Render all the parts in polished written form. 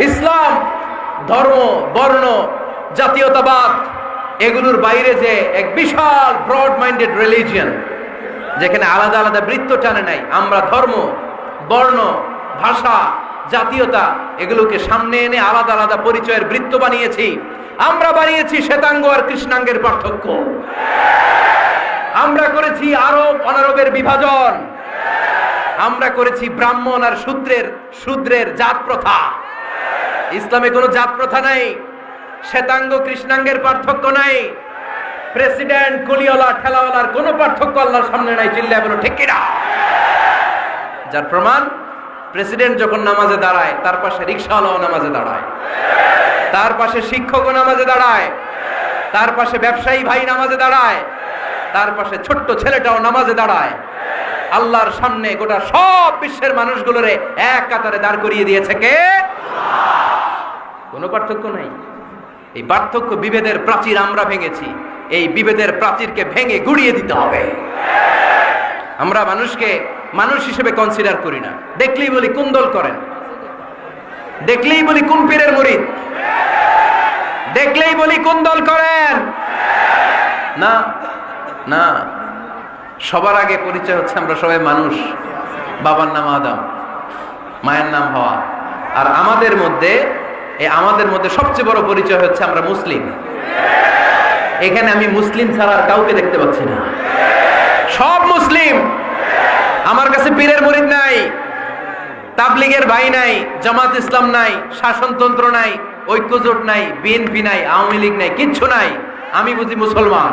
ইসলাম ধর্ম, বর্ণ, জাতীয়তাবাদ এগুলোর বাইরে যে এক বিশাল ব্রড মাইন্ডেড রিলিজিয়ন, যেখানে আলাদা আলাদা বৃত্ত টানে নাই। আমরা ধর্ম, বর্ণ, ভাষা, জাতীয়তা এগুলোকে সামনে এনে আলাদা আলাদা পরিচয়ের বৃত্ত বানিয়েছি। আমরা বানিয়েছি শ্বেতাঙ্গ আর কৃষ্ণাঙ্গের পার্থক্য। আমরা করেছি আরব অনারবের বিভাজন। আমরা করেছি ব্রাহ্মণ আর শূদ্রের জাত প্রথা। ইসলামে কোনো জাত প্রথা নাই, শ্বেতাঙ্গ কৃষ্ণাঙ্গের পার্থক্য নাই, প্রেসিডেন্ট কলিওয়ালা ঠেলাওয়ালার কোনো পার্থক্য আল্লাহর সামনে নাই। চিল্লায় বলো ঠিক কিনা? যার প্রমাণ, প্রেসিডেন্ট যখন নামাজে দাঁড়ায় তার পাশে রিকশাওয়ালাও নামাজে দাঁড়ায়, তার পাশে শিক্ষকও নামাজে দাঁড়ায়, তার পাশে ব্যবসায়ী ভাই নামাজে দাঁড়ায়, তার পাশে ছোট্ট ছেলেটাও নামাজে দাঁড়ায়। আল্লাহর সামনে গোটা সব বিশ্বের মানুষগুলোরে এক কাতারে দাঁড় করিয়ে দিয়েছে কে? কোনো পার্থক্য নাই। এই পার্থক্য বিভেদের প্রাচীর আমরা ভেঙেছি। এই বিভেদের প্রাচীরকে ভেঙে গুড়িয়ে দিতে হবে। আমরা মানুষকে মানুষ হিসেবে কনসিডার করি না। দেখলেই বলি কোন দল করেন, দেখলেই বলি কোন পীরের মুরিদ, দেখলেই বলি কোন দল করেন। না না, সবার আগে পরিচয় হচ্ছে আমরা সবাই মানুষ। বাবার নাম আদম, মায়ের নাম হাওয়া। আর আমাদের মধ্যে সবচেয়ে বড় পরিচয় হচ্ছে আমরা মুসলিম। এখানে আমি মুসলিম ছাড়া আর কাউকে দেখতে পাচ্ছি না। সব মুসলিম। আমার কাছে পীরের মুরিদ নাই, তাবলীগের ভাই নাই, জামাত ইসলাম নাই, শাসনতন্ত্র নাই, ঐক্যজোট নাই, বিএনপি নাই, আওয়ামী লীগ নাই, কিচ্ছু নাই। আমি বুঝি মুসলমান।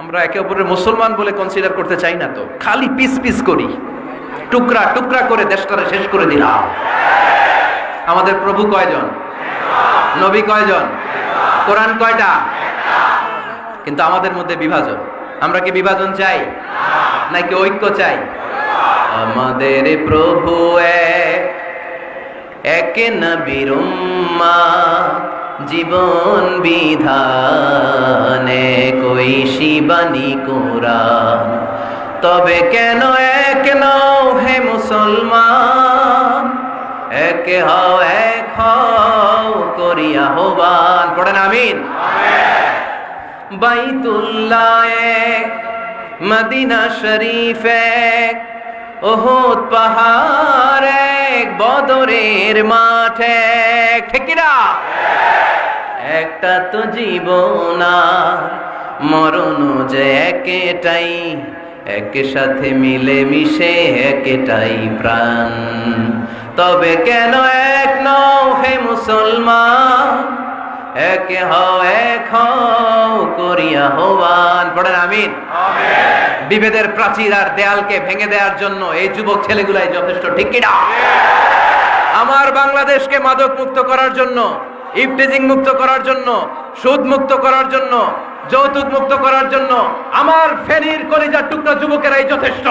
আমরা একে অপরের মুসলমান বলে কনসিডার করতে চাই না তো, খালি পিস পিস করি, টুকরা টুকরা করে দেশটারে শেষ করে দিলাম। আমাদের প্রভু কয়জন? নবী কয়জন? কোরআন কয়টা? কিন্তু আমাদের মধ্যে বিভাজন। আমরা কি বিভাজন চাই নাকি ঐক্য চাই? আমাদের প্রভু এক নবীর উম্মাহ, জীবন বিধানে কই শিবানী কোরআন। তবে কেন এক নও হে মুসলমান, এক হও এক হও করিয়া আহ্বান। পড়েন আমিন। বাইতুল্লাহ এক, মদিনা শরীফ এক, উহুদ পাহাড় এক, বদরের মাঠ এক। ঠিক কিনা? একটা তো জীবন আর মরণ যে একটাই, একসাথে মিলে মিশে একটাই প্রাণ। তবে কেন এক নও হে মুসলমান, এক হও করিয়া আহ্বান। পড়েন আমিন। বিভেদের প্রাচীর আর দেয়ালকে ভেঙে দেওয়ার জন্য এই যুবক ছেলেগুলাই যথেষ্ট। ঠিক কিনা? আমার বাংলাদেশকে মাদক মুক্ত করার জন্য, ইফটিজিং মুক্ত করার জন্য, সুদ মুক্ত করার জন্য, যৌতুক মুক্ত করার জন্য আমার ফেনীর কলিজার টুকরা যুবকেরাই যথেষ্ট।